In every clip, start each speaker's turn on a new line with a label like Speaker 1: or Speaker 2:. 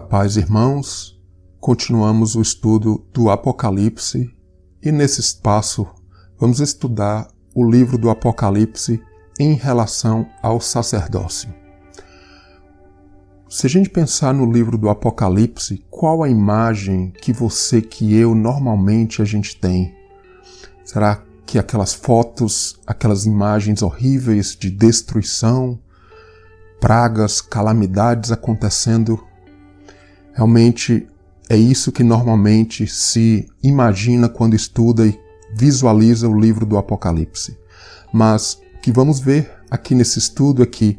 Speaker 1: paz, irmãos. Continuamos o estudo do Apocalipse e nesse espaço vamos estudar o livro do Apocalipse em relação ao sacerdócio. Se a gente pensar no livro do Apocalipse, qual a imagem que você, que eu, normalmente a gente tem? Será que aquelas fotos, aquelas imagens horríveis de destruição, pragas, calamidades acontecendo? Realmente é isso que normalmente se imagina quando estuda e visualiza o livro do Apocalipse. Mas o que vamos ver aqui nesse estudo é que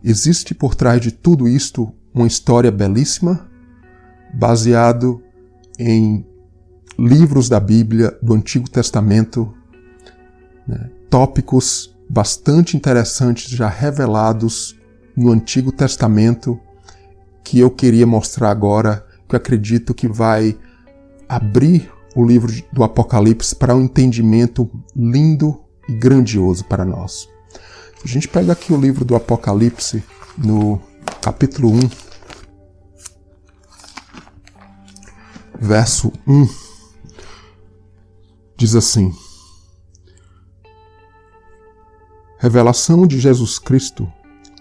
Speaker 1: existe por trás de tudo isto uma história belíssima, baseado em livros da Bíblia, do Antigo Testamento, tópicos bastante interessantes já revelados no Antigo Testamento, que eu queria mostrar agora, que eu acredito que vai abrir o livro do Apocalipse para um entendimento lindo e grandioso para nós. A gente pega aqui o livro do Apocalipse, no capítulo 1, verso 1, diz assim: Revelação de Jesus Cristo,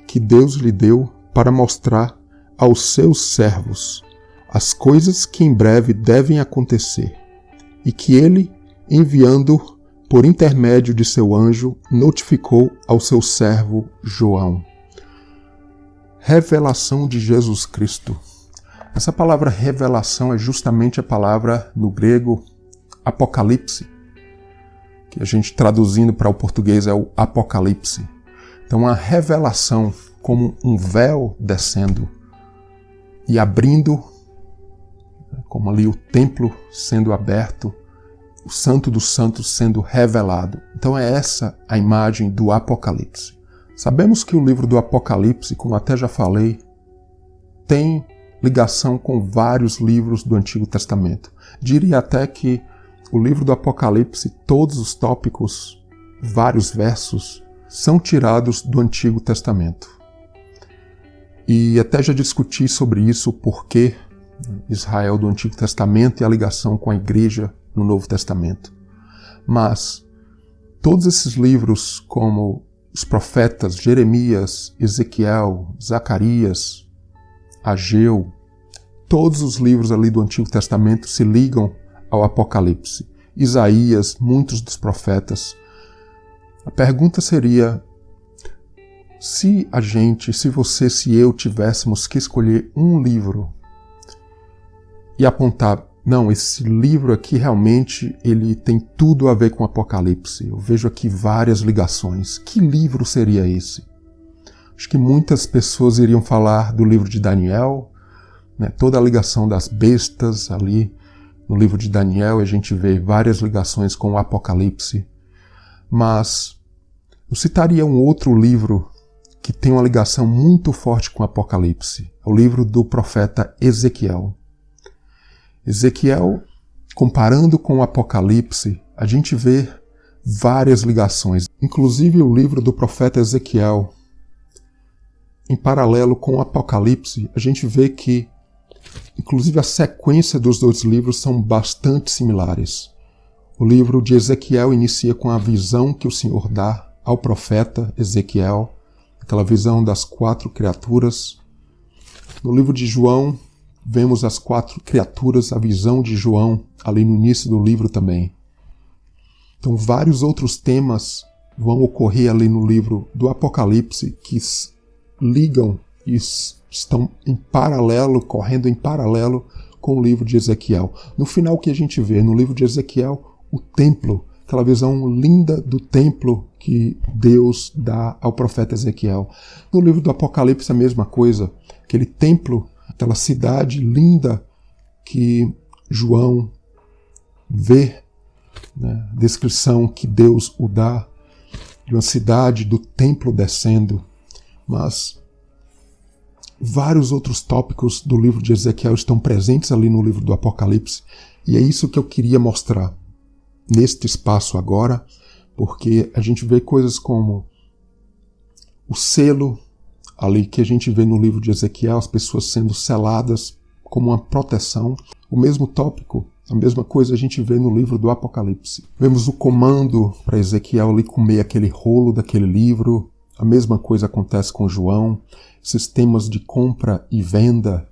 Speaker 1: que Deus lhe deu para mostrar aos seus servos as coisas que em breve devem acontecer, e que ele, enviando por intermédio de seu anjo, notificou ao seu servo João. Revelação de Jesus Cristo. Essa palavra revelação é justamente a palavra no grego apocalipse, que a gente traduzindo para o português é o apocalipse. Então a revelação como um véu descendo e abrindo, como ali o templo sendo aberto, o Santo dos Santos sendo revelado. Então é essa a imagem do Apocalipse. Sabemos que o livro do Apocalipse, como até já falei, tem ligação com vários livros do Antigo Testamento. Diria até que o livro do Apocalipse, todos os tópicos, vários versos, são tirados do Antigo Testamento. E até já discuti sobre isso, o porquê Israel do Antigo Testamento e a ligação com a igreja no Novo Testamento. Mas todos esses livros, como os profetas Jeremias, Ezequiel, Zacarias, Ageu, todos os livros ali do Antigo Testamento se ligam ao Apocalipse. Isaías, muitos dos profetas. A pergunta seria: se a gente, se você, se eu tivéssemos que escolher um livro e apontar, não, esse livro aqui realmente ele tem tudo a ver com o Apocalipse. Eu vejo aqui várias ligações. Que livro seria esse? Acho que muitas pessoas iriam falar do livro de Daniel, toda a ligação das bestas ali no livro de Daniel, a gente vê várias ligações com o Apocalipse. Mas eu citaria um outro livro que tem uma ligação muito forte com o Apocalipse. É o livro do profeta Ezequiel. Ezequiel, comparando com o Apocalipse, a gente vê várias ligações. Inclusive o livro do profeta Ezequiel, em paralelo com o Apocalipse, a gente vê que, inclusive, a sequência dos dois livros são bastante similares. O livro de Ezequiel inicia com a visão que o Senhor dá ao profeta Ezequiel, aquela visão das 4 criaturas. No livro de João, vemos as 4 criaturas, a visão de João, ali no início do livro também. Então, vários outros temas vão ocorrer ali no livro do Apocalipse que ligam e estão em paralelo, correndo em paralelo com o livro de Ezequiel. No final, o que a gente vê no livro de Ezequiel? O templo, aquela visão linda do templo que Deus dá ao profeta Ezequiel. No livro do Apocalipse, a mesma coisa, aquele templo, aquela cidade linda que João vê, descrição que Deus o dá, de uma cidade, do templo descendo. Mas vários outros tópicos do livro de Ezequiel estão presentes ali no livro do Apocalipse, e é isso que eu queria mostrar neste espaço agora, porque a gente vê coisas como o selo ali que a gente vê no livro de Ezequiel, as pessoas sendo seladas como uma proteção. O mesmo tópico, a mesma coisa a gente vê no livro do Apocalipse. Vemos o comando para Ezequiel ali comer aquele rolo daquele livro. A mesma coisa acontece com João. Esses temas de compra e venda,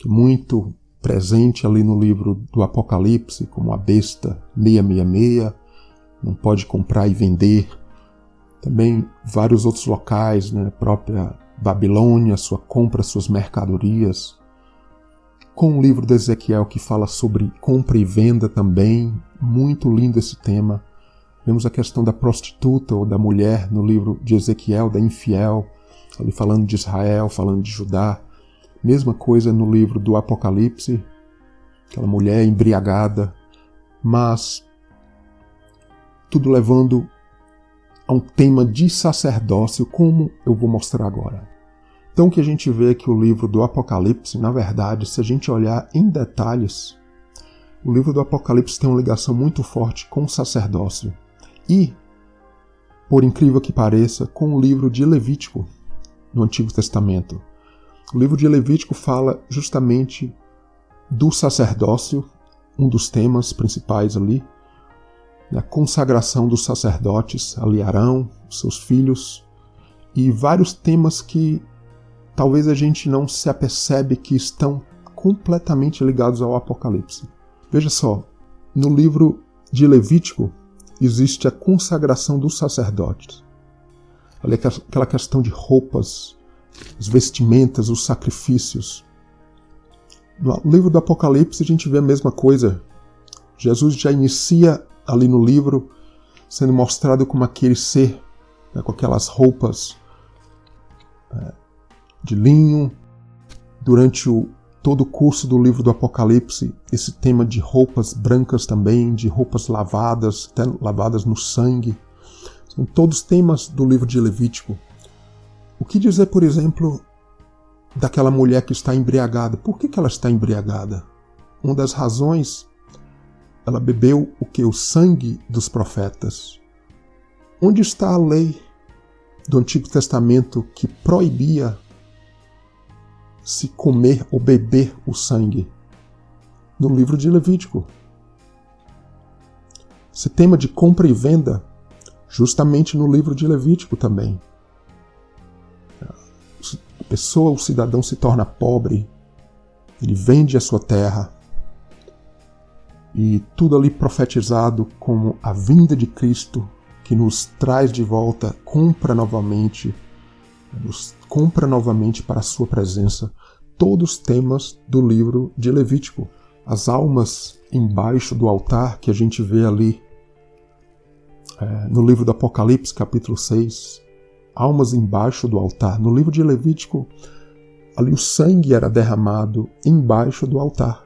Speaker 1: muito presente ali no livro do Apocalipse, como a besta 666, não pode comprar e vender. Também vários outros locais, né? A própria Babilônia, sua compra, suas mercadorias. Com o livro de Ezequiel que fala sobre compra e venda também, muito lindo esse tema. Vemos a questão da prostituta ou da mulher no livro de Ezequiel, da infiel, ali falando de Israel, falando de Judá. Mesma coisa no livro do Apocalipse, aquela mulher embriagada, mas tudo levando a um tema de sacerdócio, como eu vou mostrar agora. Então o que a gente vê é que o livro do Apocalipse, na verdade, se a gente olhar em detalhes, o livro do Apocalipse tem uma ligação muito forte com o sacerdócio e, por incrível que pareça, com o livro de Levítico no Antigo Testamento. O livro de Levítico fala justamente do sacerdócio, um dos temas principais ali, a consagração dos sacerdotes, ali Arão, seus filhos, e vários temas que talvez a gente não se apercebe que estão completamente ligados ao Apocalipse. Veja só, no livro de Levítico existe a consagração dos sacerdotes. Ali aquela questão de roupas, as vestimentas, os sacrifícios. No livro do Apocalipse a gente vê a mesma coisa. Jesus já inicia ali no livro sendo mostrado como aquele ser, né, com aquelas roupas de linho. Durante todo o curso do livro do Apocalipse, esse tema de roupas brancas também, de roupas lavadas, até lavadas no sangue. São todos temas do livro de Levítico. O que dizer, por exemplo, daquela mulher que está embriagada? Por que ela está embriagada? Uma das razões, ela bebeu o que? O sangue dos profetas. Onde está a lei do Antigo Testamento que proibia se comer ou beber o sangue? No livro de Levítico. Esse tema de compra e venda, justamente no livro de Levítico também. A pessoa, o cidadão se torna pobre, ele vende a sua terra, e tudo ali profetizado como a vinda de Cristo, que nos traz de volta, nos compra novamente para a sua presença. Todos temas do livro de Levítico. As almas embaixo do altar que a gente vê ali no livro do Apocalipse, capítulo 6. Almas embaixo do altar. No livro de Levítico, ali o sangue era derramado embaixo do altar.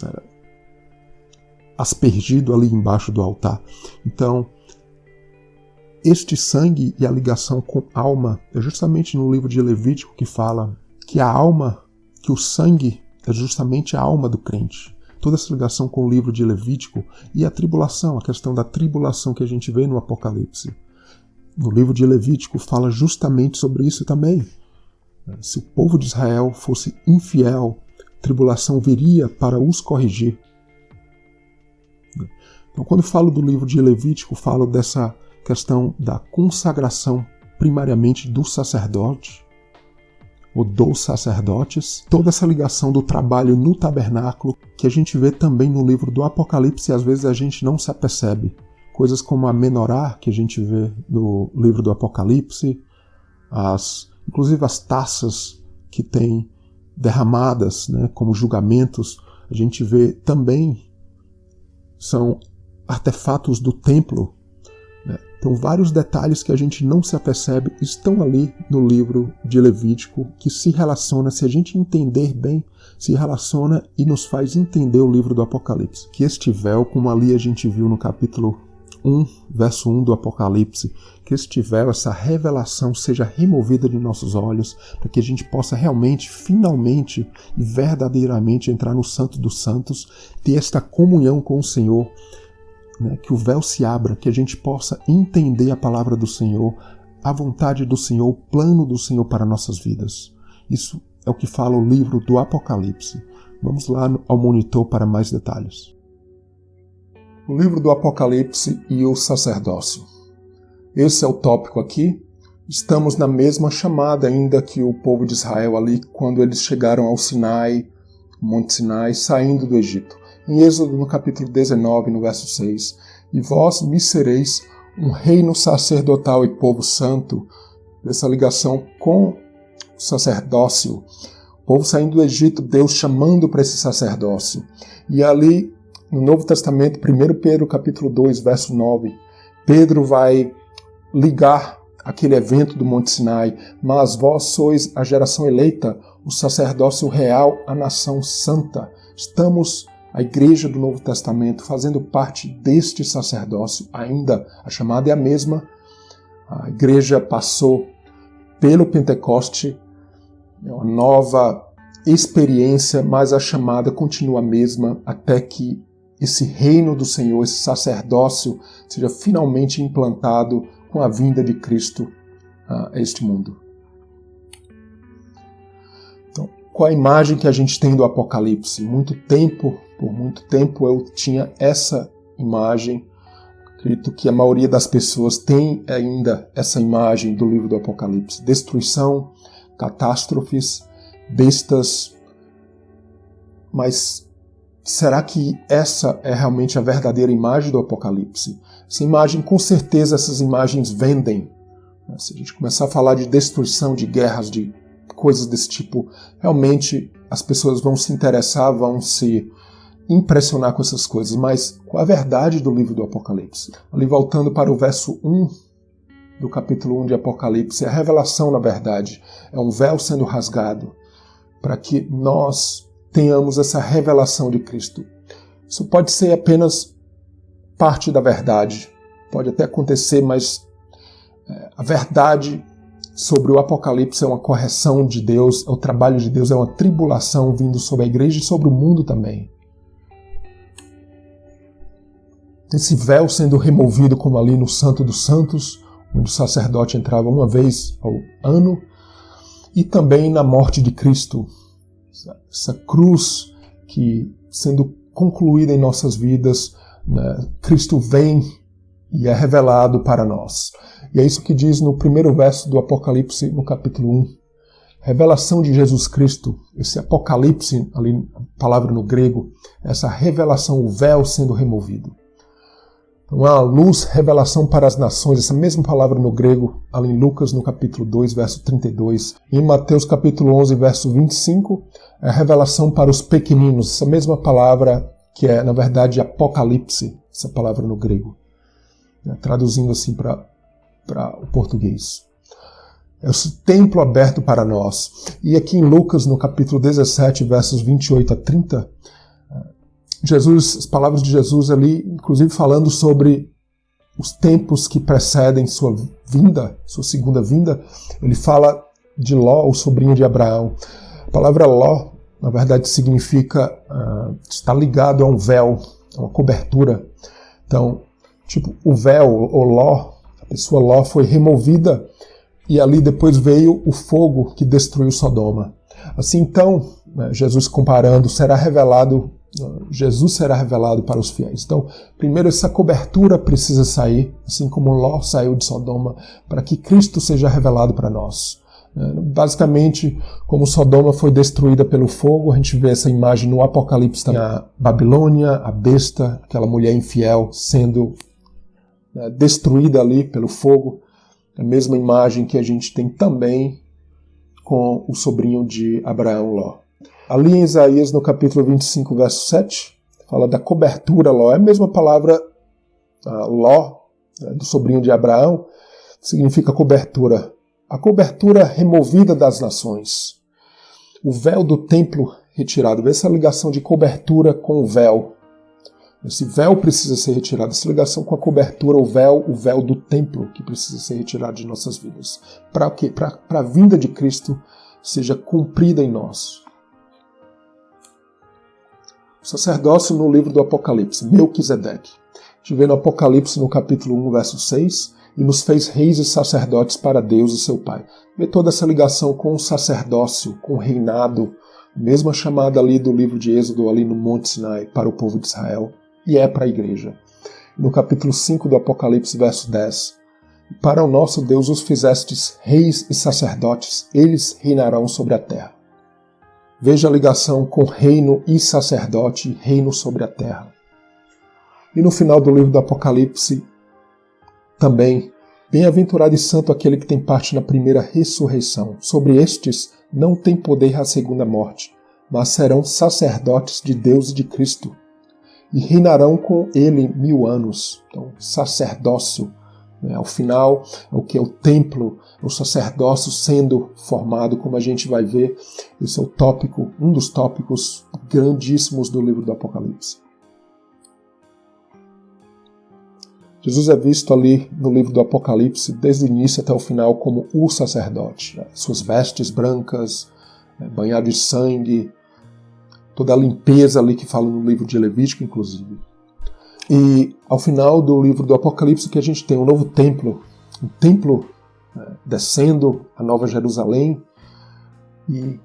Speaker 1: Era aspergido ali embaixo do altar. Então, este sangue e a ligação com alma é justamente no livro de Levítico que fala que a alma, que o sangue é justamente a alma do crente. Toda essa ligação com o livro de Levítico e a tribulação, a questão da tribulação que a gente vê no Apocalipse. No livro de Levítico fala justamente sobre isso também. Se o povo de Israel fosse infiel, a tribulação viria para os corrigir. Então, quando falo do livro de Levítico, falo dessa questão da consagração primariamente do sacerdote, ou dos sacerdotes, toda essa ligação do trabalho no tabernáculo, que a gente vê também no livro do Apocalipse e às vezes a gente não se apercebe. Coisas como a menorá, que a gente vê no livro do Apocalipse, inclusive as taças que tem derramadas, né, como julgamentos, a gente vê também, são artefatos do templo. Então, vários detalhes que a gente não se apercebe estão ali no livro de Levítico, que se relaciona, se a gente entender bem, se relaciona e nos faz entender o livro do Apocalipse. Que este véu, como ali a gente viu no capítulo 1, verso 1 do Apocalipse, que este véu, essa revelação seja removida de nossos olhos, para que a gente possa realmente, finalmente e verdadeiramente entrar no Santo dos Santos, ter esta comunhão com o Senhor, que o véu se abra, que a gente possa entender a palavra do Senhor, a vontade do Senhor, o plano do Senhor para nossas vidas. Isso é o que fala o livro do Apocalipse. Vamos lá ao monitor para mais detalhes. O livro do Apocalipse e o sacerdócio. Esse é o tópico aqui. Estamos na mesma chamada ainda que o povo de Israel ali, quando eles chegaram ao Sinai, Monte Sinai, saindo do Egito. Em Êxodo, no capítulo 19, no verso 6, e vós me sereis um reino sacerdotal e povo santo, dessa ligação com o sacerdócio. O povo saindo do Egito, Deus chamando para esse sacerdócio. E ali, no Novo Testamento, 1 Pedro capítulo 2, verso 9, Pedro vai ligar aquele evento do Monte Sinai. Mas vós sois a geração eleita, o sacerdócio real, a nação santa. Estamos, a igreja do Novo Testamento, fazendo parte deste sacerdócio. Ainda a chamada é a mesma. A igreja passou pelo Pentecoste, é uma nova experiência, mas a chamada continua a mesma até que esse reino do Senhor, esse sacerdócio, seja finalmente implantado com a vinda de Cristo a este mundo. Então, qual a imagem que a gente tem do Apocalipse? Por muito tempo eu tinha essa imagem. Acredito que a maioria das pessoas tem ainda essa imagem do livro do Apocalipse. Destruição, catástrofes, bestas. Mas será que essa é realmente a verdadeira imagem do Apocalipse? Essa imagem, com certeza, essas imagens vendem. Se a gente começar a falar de destruição, de guerras, de coisas desse tipo, realmente as pessoas vão se interessar, vão se impressionar com essas coisas. Mas qual a verdade do livro do Apocalipse? Ali voltando para o verso 1 do capítulo 1 de Apocalipse, a revelação, na verdade, é um véu sendo rasgado para que nós tenhamos essa revelação de Cristo. Isso pode ser apenas parte da verdade. Pode até acontecer, mas a verdade sobre o Apocalipse é uma correção de Deus, é o trabalho de Deus, é uma tribulação vindo sobre a igreja e sobre o mundo também. Esse véu sendo removido, como ali no Santo dos Santos, onde o sacerdote entrava uma vez ao ano, e também na morte de Cristo. Essa cruz que, sendo concluída em nossas vidas, né, Cristo vem e é revelado para nós. E é isso que diz no primeiro verso do Apocalipse, no capítulo 1. Revelação de Jesus Cristo, esse Apocalipse, ali a palavra no grego, essa revelação, o véu sendo removido. Então, a luz, revelação para as nações, essa mesma palavra no grego, ali em Lucas, no capítulo 2, verso 32. E em Mateus, capítulo 11, verso 25, é a revelação para os pequeninos, essa mesma palavra que é, na verdade, Apocalipse, essa palavra no grego, traduzindo assim para o português. É o templo aberto para nós. E aqui em Lucas, no capítulo 17, versos 28 a 30, as palavras de Jesus ali, inclusive falando sobre os tempos que precedem sua vinda, sua segunda vinda, ele fala de Ló, o sobrinho de Abraão. A palavra Ló, na verdade, significa estar ligado a um véu, a uma cobertura. Então, tipo, o véu, ou Ló, a pessoa Ló foi removida e ali depois veio o fogo que destruiu Sodoma. Assim, então, Jesus comparando, Jesus será revelado para os fiéis. Então, primeiro essa cobertura precisa sair, assim como Ló saiu de Sodoma, para que Cristo seja revelado para nós. Basicamente, como Sodoma foi destruída pelo fogo, a gente vê essa imagem no Apocalipse também. A Babilônia, a besta, aquela mulher infiel sendo destruída ali pelo fogo. A mesma imagem que a gente tem também com o sobrinho de Abraão, Ló. Ali em Isaías, no capítulo 25, verso 7, fala da cobertura Ló. É a mesma palavra Ló, do sobrinho de Abraão, significa cobertura. A cobertura removida das nações. O véu do templo retirado. Vê essa ligação de cobertura com o véu. Esse véu precisa ser retirado. Essa ligação com a cobertura, o véu do templo que precisa ser retirado de nossas vidas. Para quê? Para a vinda de Cristo seja cumprida em nós. O sacerdócio no livro do Apocalipse, Melquisedeque. A gente vê no Apocalipse, no capítulo 1, verso 6, e nos fez reis e sacerdotes para Deus e seu Pai. Vê toda essa ligação com o sacerdócio, com o reinado, mesma chamada ali do livro de Êxodo, ali no Monte Sinai, para o povo de Israel, e é para a igreja. No capítulo 5 do Apocalipse, verso 10, para o nosso Deus os fizestes reis e sacerdotes, eles reinarão sobre a terra. Veja a ligação com reino e sacerdote, reino sobre a terra. E no final do livro do Apocalipse, também, bem-aventurado e santo aquele que tem parte na primeira ressurreição. Sobre estes não tem poder a segunda morte, mas serão sacerdotes de Deus e de Cristo, e reinarão com ele 1000 anos. Então, sacerdócio, ao final, é o que é o templo, o sacerdócio sendo formado, como a gente vai ver. Esse é o tópico, um dos tópicos grandíssimos do livro do Apocalipse. Jesus é visto ali no livro do Apocalipse, desde o início até o final, como o sacerdote. Suas vestes brancas, banhado de sangue, toda a limpeza ali que fala no livro de Levítico, inclusive. E ao final do livro do Apocalipse, que a gente tem um novo templo, um templo descendo a Nova Jerusalém, e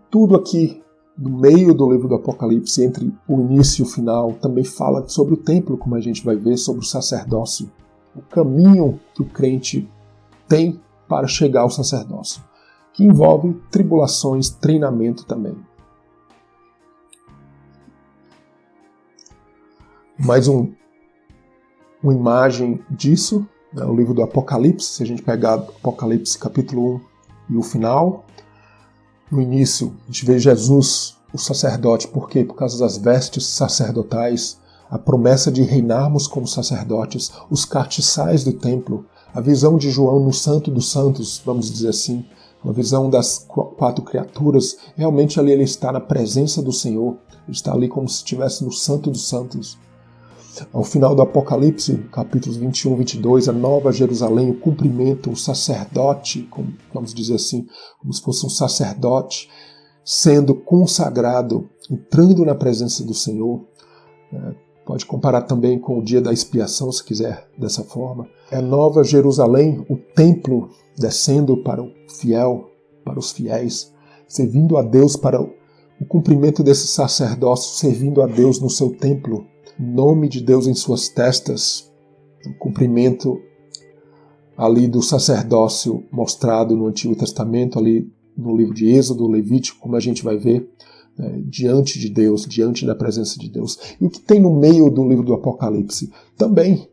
Speaker 1: tudo aqui no meio do livro do Apocalipse, entre o início e o final, também fala sobre o templo, como a gente vai ver, sobre o sacerdócio, o caminho que o crente tem para chegar ao sacerdócio, que envolve tribulações, treinamento também. Mais uma imagem disso, o livro do Apocalipse, se a gente pegar Apocalipse capítulo 1 e o final, no início a gente vê Jesus, o sacerdote. Por quê? Por causa das vestes sacerdotais, a promessa de reinarmos como sacerdotes, os castiçais do templo, a visão de João no Santo dos Santos, vamos dizer assim, uma visão das 4 criaturas. Realmente ali ele está na presença do Senhor, ele está ali como se estivesse no Santo dos Santos. Ao final do Apocalipse, capítulos 21 e 22, a Nova Jerusalém, o cumprimento, o sacerdote, como, vamos dizer assim, como se fosse um sacerdote, sendo consagrado, entrando na presença do Senhor. Pode comparar também com o dia da expiação, se quiser, dessa forma. É a Nova Jerusalém, o templo descendo para o fiel, para os fiéis, servindo a Deus para o cumprimento desse sacerdócio, servindo a Deus no seu templo, nome de Deus em suas testas, o cumprimento ali do sacerdócio mostrado no Antigo Testamento, ali no livro de Êxodo, Levítico, como a gente vai ver, diante de Deus, diante da presença de Deus. E o que tem no meio do livro do Apocalipse? Também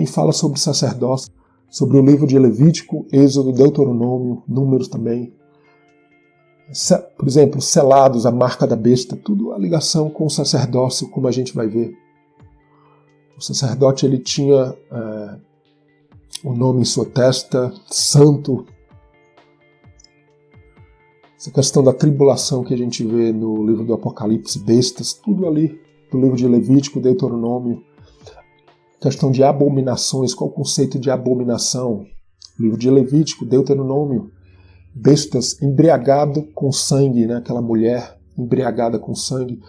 Speaker 1: fala sobre sacerdócio, sobre o livro de Levítico, Êxodo, Deuteronômio, Números também. Por exemplo, selados, a marca da besta, tudo a ligação com o sacerdócio, como a gente vai ver. O sacerdote ele tinha o nome em sua testa, santo. Essa questão da tribulação que a gente vê no livro do Apocalipse, bestas, tudo ali do livro de Levítico, Deuteronômio. Questão de abominações, qual o conceito de abominação? Livro de Levítico, Deuteronômio. Bestas, embriagado com sangue, né? Aquela mulher embriagada com sangue.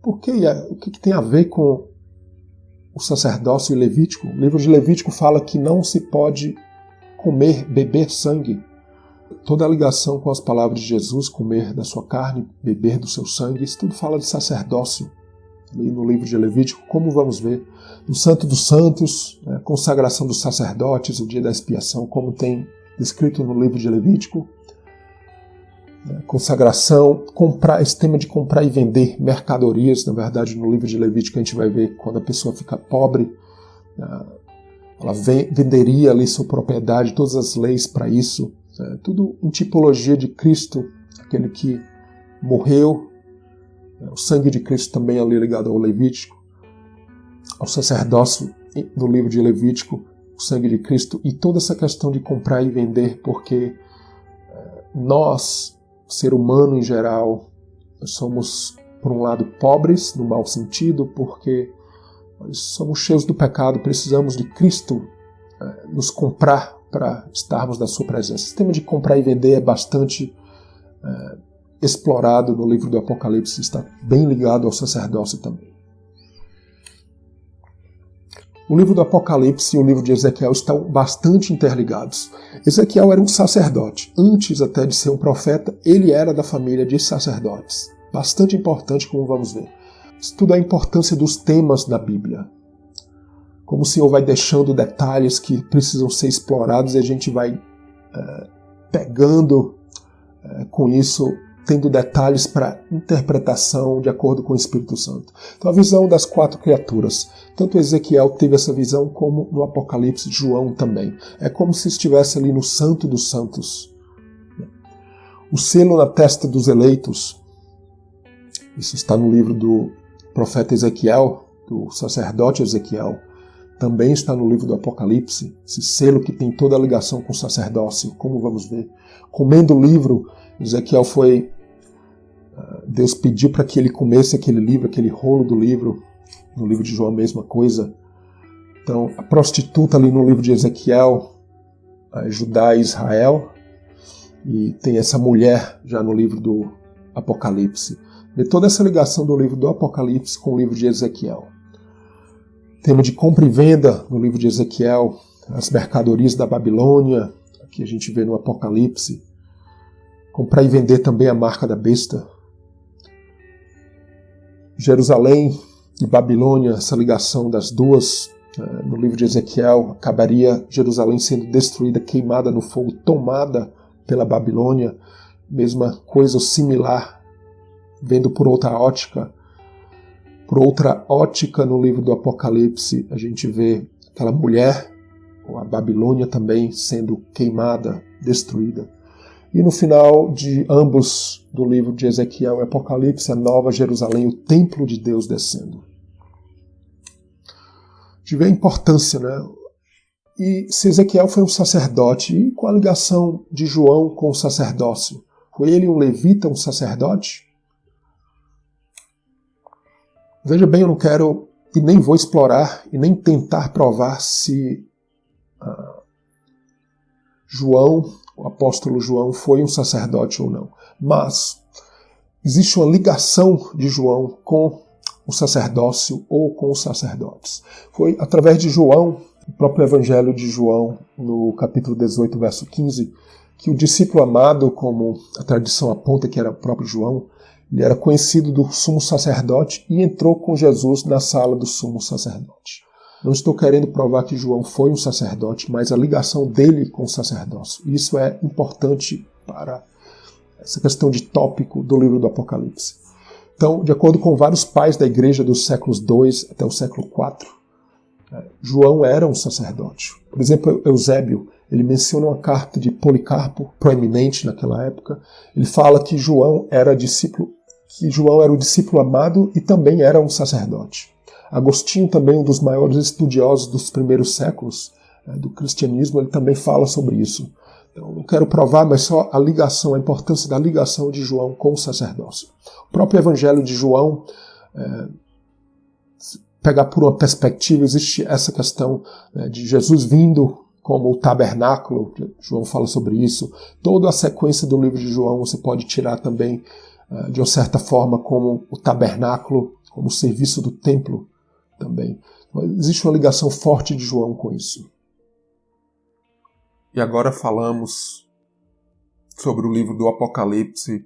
Speaker 1: Por quê? O que tem a ver com o sacerdócio e Levítico? O livro de Levítico fala que não se pode comer, beber sangue. Toda a ligação com as palavras de Jesus, comer da sua carne, beber do seu sangue, isso tudo fala de sacerdócio. E no livro de Levítico, como vamos ver, no Santo dos Santos, a consagração dos sacerdotes, o dia da expiação, como tem descrito no livro de Levítico, consagração, esse tema de comprar e vender mercadorias, na verdade no livro de Levítico a gente vai ver quando a pessoa fica pobre, ela venderia ali sua propriedade, todas as leis para isso, tudo em tipologia de Cristo, aquele que morreu, o sangue de Cristo também ali ligado ao Levítico, ao sacerdócio do livro de Levítico, o sangue de Cristo e toda essa questão de comprar e vender, porque nós, ser humano em geral, somos, por um lado, pobres, no mau sentido, porque nós somos cheios do pecado, precisamos de Cristo nos comprar para estarmos na sua presença. O sistema de comprar e vender é bastante explorado no livro do Apocalipse, está bem ligado ao sacerdócio também. O livro do Apocalipse e o livro de Ezequiel estão bastante interligados. Ezequiel era um sacerdote. Antes até de ser um profeta, ele era da família de sacerdotes. Bastante importante, como vamos ver. Estuda a importância dos temas da Bíblia. Como o Senhor vai deixando detalhes que precisam ser explorados e a gente vai pegando com isso, tendo detalhes para interpretação de acordo com o Espírito Santo. Então a visão das 4 criaturas. Tanto Ezequiel teve essa visão como no Apocalipse João também. É como se estivesse ali no Santo dos Santos. O selo na testa dos eleitos. Isso está no livro do profeta Ezequiel, do sacerdote Ezequiel. Também está no livro do Apocalipse. Esse selo que tem toda a ligação com o sacerdócio, como vamos ver. Comendo o livro, Ezequiel foi... Deus pediu para que ele comesse aquele livro, aquele rolo do livro. No livro de João a mesma coisa. Então, a prostituta ali no livro de Ezequiel, Judá e Israel. E tem essa mulher já no livro do Apocalipse. Vê toda essa ligação do livro do Apocalipse com o livro de Ezequiel. Tema de compra e venda no livro de Ezequiel. As mercadorias da Babilônia. Aqui a gente vê no Apocalipse. Comprar e vender também a marca da besta. Jerusalém e Babilônia, essa ligação das duas, no livro de Ezequiel, acabaria Jerusalém sendo destruída, queimada no fogo, tomada pela Babilônia. Mesma coisa, similar, vendo por outra ótica. Por outra ótica, no livro do Apocalipse, a gente vê aquela mulher, ou a Babilônia também, sendo queimada, destruída. E no final de ambos, do livro de Ezequiel e Apocalipse, a Nova Jerusalém, o templo de Deus descendo. A gente vê a importância, né? E se Ezequiel foi um sacerdote, e qual a ligação de João com o sacerdócio? Foi ele um levita, um sacerdote? Veja bem, eu não quero e nem vou explorar e nem tentar provar se João, o apóstolo João, foi um sacerdote ou não. Mas existe uma ligação de João com o sacerdócio ou com os sacerdotes. Foi através de João, o próprio Evangelho de João, no capítulo 18, verso 15, que o discípulo amado, como a tradição aponta que era o próprio João, ele era conhecido do sumo sacerdote e entrou com Jesus na sala do sumo sacerdote. Não estou querendo provar que João foi um sacerdote, mas a ligação dele com o sacerdócio. Isso é importante para essa questão de tópico do livro do Apocalipse. Então, de acordo com vários pais da igreja dos séculos II até o século IV, João era um sacerdote. Por exemplo, Eusébio, ele menciona uma carta de Policarpo, proeminente naquela época. Ele fala que João era o discípulo amado e também era um sacerdote. Agostinho, também um dos maiores estudiosos dos primeiros séculos do cristianismo, ele também fala sobre isso. Então, não quero provar, mas só a ligação, a importância da ligação de João com o sacerdócio. O próprio Evangelho de João, pegar por uma perspectiva, existe essa questão de Jesus vindo como o tabernáculo, João fala sobre isso. Toda a sequência do livro de João você pode tirar também, de uma certa forma, como o tabernáculo, como o serviço do templo também. Então, existe uma ligação forte de João com isso. E agora falamos sobre o livro do Apocalipse,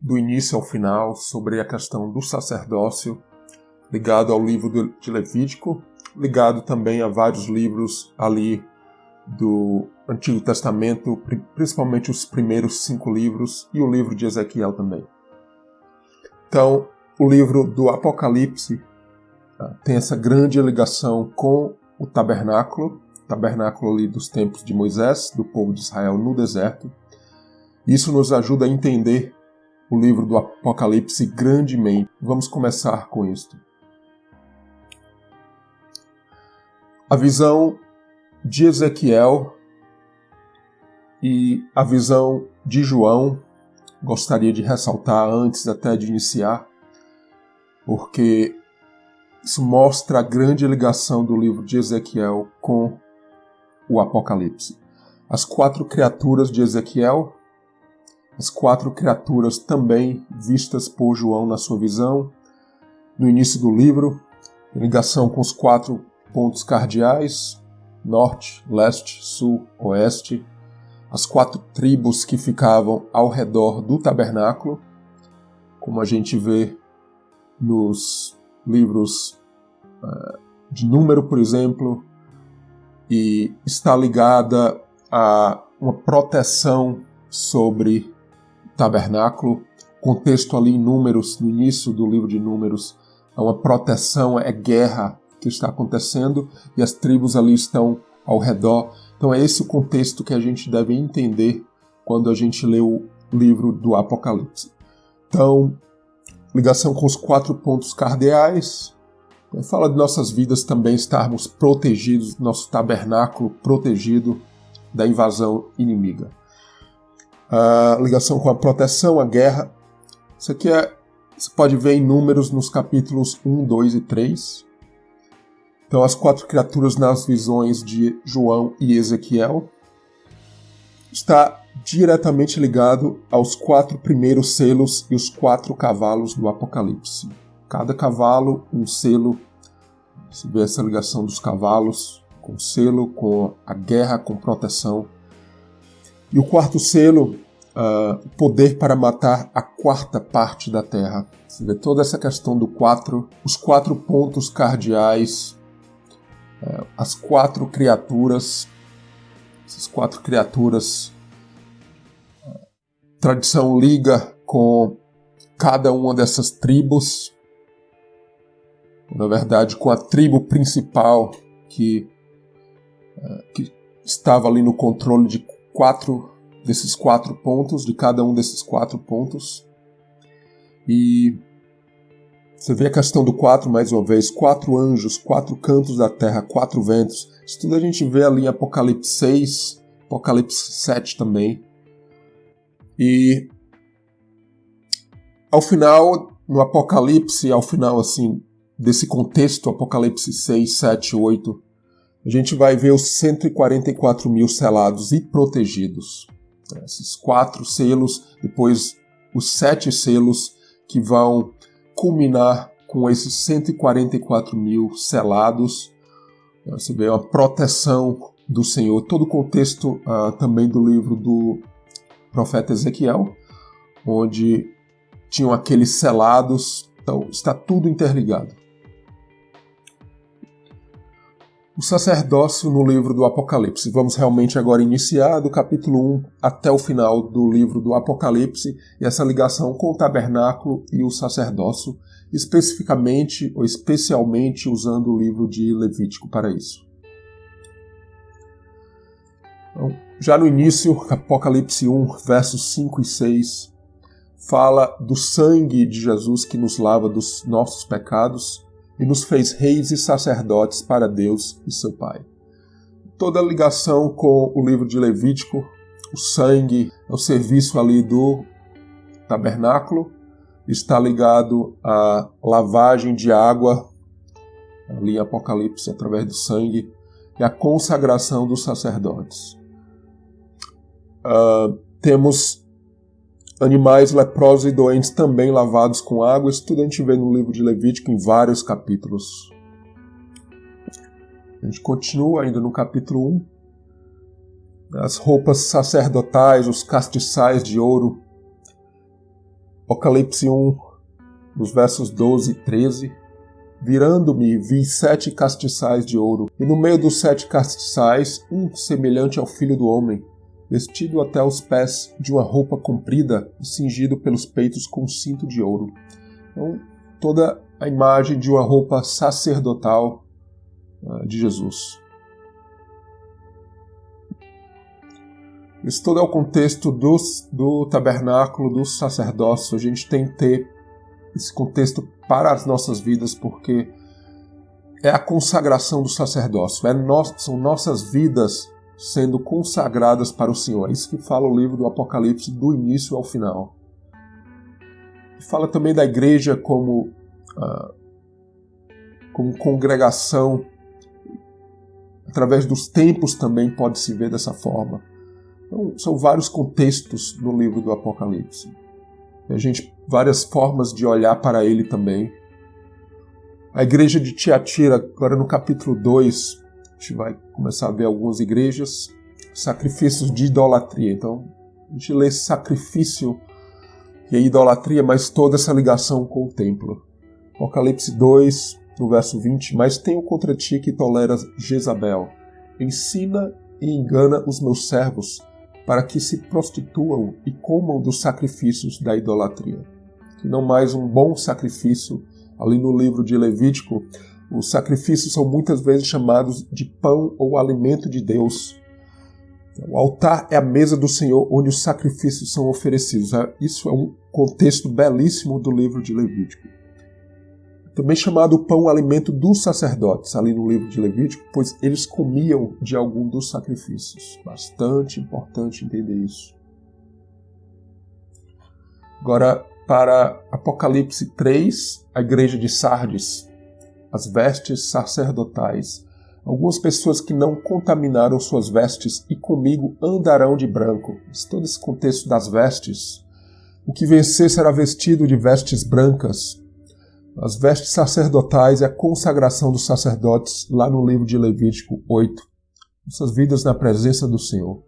Speaker 1: do início ao final, sobre a questão do sacerdócio, ligado ao livro de Levítico, ligado também a vários livros ali do Antigo Testamento, principalmente os primeiros 5 livros e o livro de Ezequiel também. Então, o livro do Apocalipse tem essa grande ligação com o tabernáculo ali dos tempos de Moisés, do povo de Israel no deserto. Isso nos ajuda a entender o livro do Apocalipse grandemente. Vamos começar com isto. A visão de Ezequiel e a visão de João, gostaria de ressaltar antes até de iniciar, porque isso mostra a grande ligação do livro de Ezequiel com o Apocalipse. As 4 criaturas de Ezequiel, as 4 criaturas também vistas por João na sua visão, no início do livro, em ligação com os 4 pontos cardeais: norte, leste, sul, oeste. As 4 tribos que ficavam ao redor do tabernáculo, como a gente vê nos livros de Número, por exemplo, e está ligada a uma proteção sobre o tabernáculo. Contexto ali em Números, no início do livro de Números, é uma proteção, é guerra que está acontecendo e as tribos ali estão ao redor. Então é esse o contexto que a gente deve entender quando a gente lê o livro do Apocalipse. Então, ligação com os 4 pontos cardeais. Fala de nossas vidas também estarmos protegidos, nosso tabernáculo protegido da invasão inimiga. A ligação com a proteção, a guerra. Isso aqui você pode ver em Números nos capítulos 1, 2 e 3. Então, as 4 criaturas nas visões de João e Ezequiel. Está diretamente ligado aos 4 primeiros selos e os 4 cavalos do Apocalipse. Cada cavalo, um selo. Você vê essa ligação dos cavalos com o selo, com a guerra, com proteção. E o 4º selo, o poder para matar a 4ª parte da terra. Você vê toda essa questão do 4, os 4 pontos cardeais, as 4 criaturas. Essas 4 criaturas, a tradição liga com cada uma dessas tribos. Na verdade, com a tribo principal que estava ali no controle de 4 desses 4 pontos, de cada um desses 4 pontos. E você vê a questão do 4 mais uma vez: 4 anjos, 4 cantos da terra, 4 ventos. Isso tudo a gente vê ali em Apocalipse 6, Apocalipse 7 também. E ao final, no Apocalipse, ao final assim desse contexto, Apocalipse 6, 7, 8, a gente vai ver os 144 mil selados e protegidos. Esses 4 selos, depois os 7 selos que vão culminar com esses 144 mil selados. Você vê uma proteção do Senhor. Todo o contexto também do livro do profeta Ezequiel, onde tinham aqueles selados. Então está tudo interligado. O sacerdócio no livro do Apocalipse. Vamos realmente agora iniciar do capítulo 1 até o final do livro do Apocalipse e essa ligação com o tabernáculo e o sacerdócio, especificamente ou especialmente usando o livro de Levítico para isso. Então, já no início, Apocalipse 1, versos 5 e 6, fala do sangue de Jesus que nos lava dos nossos pecados e nos fez reis e sacerdotes para Deus e seu Pai. Toda a ligação com o livro de Levítico, o sangue, o serviço ali do tabernáculo, está ligado à lavagem de água, ali em Apocalipse, através do sangue, e a consagração dos sacerdotes. Temos animais leprosos e doentes também lavados com água. Isso tudo a gente vê no livro de Levítico em vários capítulos. A gente continua ainda no capítulo 1. As roupas sacerdotais, os castiçais de ouro. Apocalipse 1, nos versos 12 e 13. Virando-me, vi 7 castiçais de ouro, e no meio dos 7 castiçais, um semelhante ao Filho do Homem, vestido até os pés de uma roupa comprida e cingido pelos peitos com um cinto de ouro. Então, toda a imagem de uma roupa sacerdotal de Jesus. Esse todo é o contexto do tabernáculo, do sacerdócio. A gente tem que ter esse contexto para as nossas vidas, porque é a consagração do sacerdócio, são nossas vidas sendo consagradas para o Senhor. É isso que fala o livro do Apocalipse, do início ao final. E fala também da igreja como congregação. Através dos tempos também pode se ver dessa forma. Então, são vários contextos no livro do Apocalipse. Várias formas de olhar para ele também. A igreja de Tiatira, agora no capítulo 2, a gente vai começar a ver algumas igrejas, sacrifícios de idolatria. Então, a gente lê sacrifício e a idolatria, mas toda essa ligação com o templo. Apocalipse 2, no verso 20, mas tenho contra ti que toleras Jezabel. Ensina e engana os meus servos, para que se prostituam e comam dos sacrifícios da idolatria. Que não mais um bom sacrifício. Ali no livro de Levítico, os sacrifícios são muitas vezes chamados de pão ou alimento de Deus. O altar é a mesa do Senhor, onde os sacrifícios são oferecidos. Isso é um contexto belíssimo do livro de Levítico. Também chamado pão, alimento dos sacerdotes, ali no livro de Levítico, pois eles comiam de algum dos sacrifícios. Bastante importante entender isso. Agora, para Apocalipse 3, a igreja de Sardes, as vestes sacerdotais. Algumas pessoas que não contaminaram suas vestes e comigo andarão de branco. Todo esse contexto das vestes. O que vencer será vestido de vestes brancas. As vestes sacerdotais e a consagração dos sacerdotes, lá no livro de Levítico 8. Nossas vidas na presença do Senhor.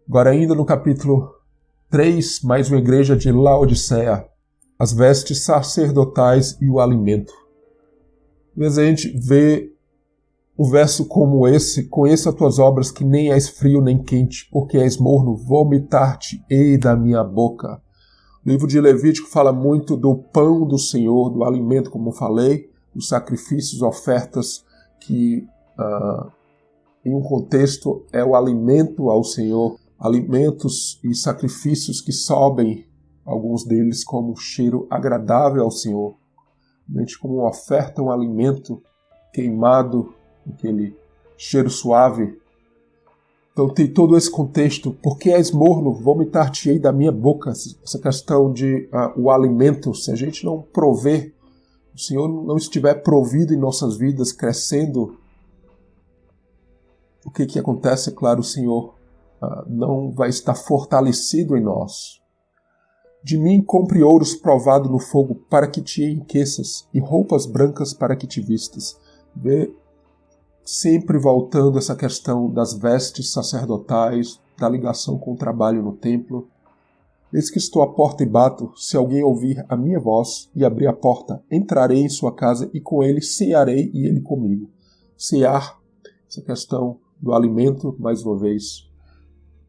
Speaker 1: Agora ainda no capítulo 3, mais uma igreja de Laodiceia. As vestes sacerdotais e o alimento. Às vezes a gente vê um verso como esse: conheça as tuas obras, que nem és frio nem quente, porque és morno, vomitar-te-ei da minha boca. O livro de Levítico fala muito do pão do Senhor, do alimento, como falei, os sacrifícios, ofertas, que em um contexto é o alimento ao Senhor, alimentos e sacrifícios que sobem, alguns deles como um cheiro agradável ao Senhor, como uma oferta, um alimento queimado, aquele cheiro suave. Então tem todo esse contexto. Porque és morno, vomitar-te-ei da minha boca. Essa questão de o alimento, se a gente não prover, o Senhor não estiver provido em nossas vidas, crescendo, o que acontece? É claro, o Senhor não vai estar fortalecido em nós. De mim compre ouros provado no fogo, para que te enriqueças, e roupas brancas para que te vistas. Vê sempre voltando essa questão das vestes sacerdotais, da ligação com o trabalho no templo. Eis que estou à porta e bato. Se alguém ouvir a minha voz e abrir a porta, entrarei em sua casa e com ele cearei e ele comigo. Cear, essa questão do alimento, mais uma vez.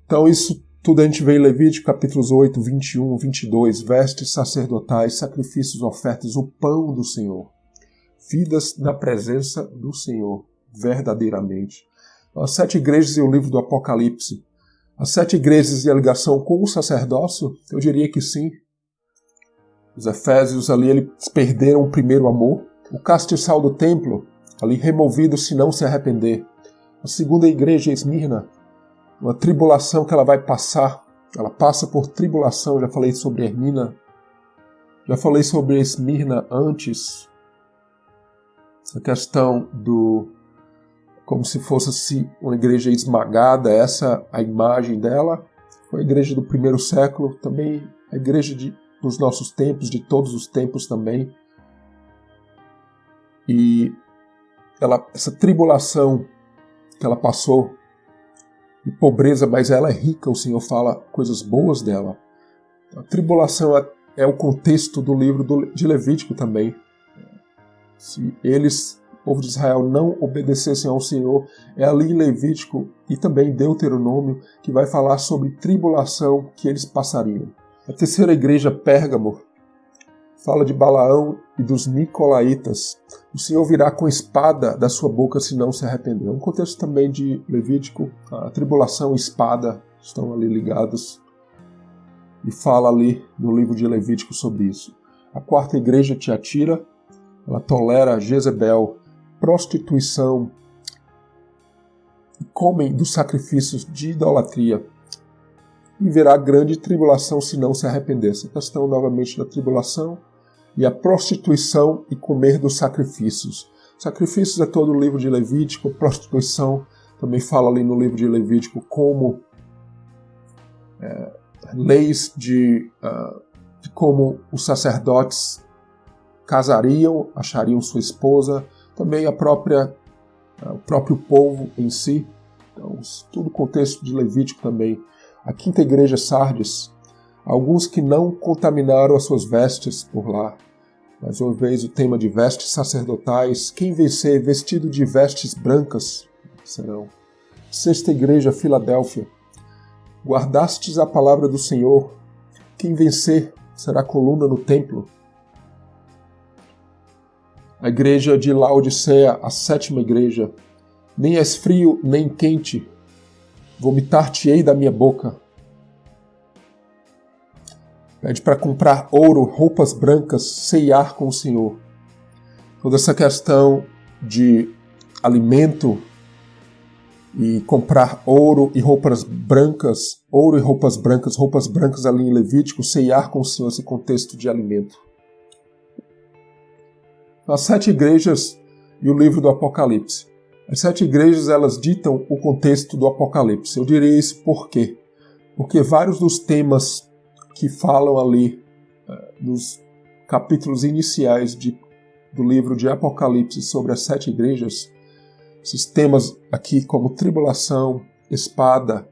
Speaker 1: Então isso tudo a gente vê em Levítico, capítulos 8, 21, 22, vestes sacerdotais, sacrifícios, ofertas, o pão do Senhor. Vidas na presença do Senhor, verdadeiramente. As 7 igrejas e o livro do Apocalipse. As 7 igrejas e a ligação com o sacerdócio, eu diria que sim. Os Efésios ali, eles perderam o primeiro amor. O castiçal do templo, ali removido se não se arrepender. A segunda igreja, Esmirna, uma tribulação que ela vai passar. Ela passa por tribulação. Já falei sobre Hermina. Já falei sobre Esmirna antes. A questão do... como se fosse uma igreja esmagada. Essa a imagem dela. Foi a igreja do primeiro século. Também a igreja dos nossos tempos, de todos os tempos também. E essa tribulação que ela passou, e pobreza, mas ela é rica, o Senhor fala coisas boas dela. A tribulação é o contexto do livro de Levítico também. Se eles, o povo de Israel, não obedecessem ao Senhor, é ali em Levítico e também em Deuteronômio que vai falar sobre tribulação que eles passariam. A terceira igreja, Pérgamo, fala de Balaão e dos Nicolaítas. O Senhor virá com a espada da sua boca se não se arrepender. É um contexto também de Levítico. A tribulação e espada estão ali ligados. E fala ali no livro de Levítico sobre isso. A quarta igreja, Tiatira, ela tolera Jezebel, prostituição, e comem dos sacrifícios de idolatria. E virá grande tribulação se não se arrepender. Essa questão novamente da tribulação e a prostituição e comer dos sacrifícios. Sacrifícios é todo o livro de Levítico, prostituição também fala ali no livro de Levítico como leis de como os sacerdotes casariam, achariam sua esposa, também o próprio povo em si. Então, tudo o contexto de Levítico também. A quinta igreja Sardes, alguns que não contaminaram as suas vestes por lá. Mais uma vez o tema de vestes sacerdotais. Quem vencer vestido de vestes brancas serão. Sexta igreja Filadélfia, guardastes a palavra do Senhor. Quem vencer será coluna no templo. A igreja de Laodiceia, a sétima igreja. Nem és frio, nem quente. Vomitar-te-ei da minha boca. Pede para comprar ouro, roupas brancas, ceiar com o Senhor. Toda essa questão de alimento e comprar ouro e roupas brancas ali em Levítico, ceiar com o Senhor, esse contexto de alimento. As 7 igrejas e o livro do Apocalipse. As 7 igrejas, elas ditam o contexto do Apocalipse. Eu diria isso por quê? Porque vários dos temas que falam ali nos capítulos iniciais do livro de Apocalipse sobre as 7 igrejas, esses temas aqui como tribulação, espada,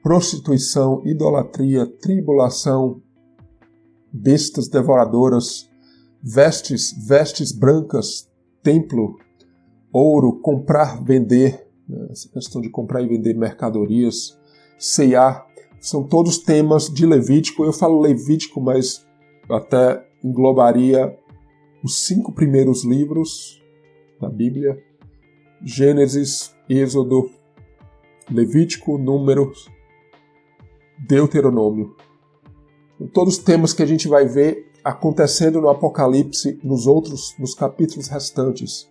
Speaker 1: prostituição, idolatria, tribulação, bestas devoradoras, vestes brancas, templo, ouro, comprar, vender, essa questão de comprar e vender mercadorias, ceiar, são todos temas de Levítico. Eu falo Levítico, mas até englobaria os 5 primeiros livros da Bíblia: Gênesis, Êxodo, Levítico, Números, Deuteronômio. Todos os temas que a gente vai ver acontecendo no Apocalipse nos capítulos restantes.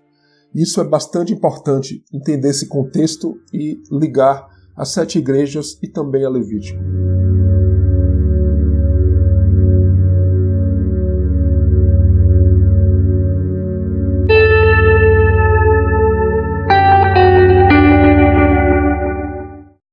Speaker 1: Isso é bastante importante, entender esse contexto e ligar as 7 igrejas e também a Levítico.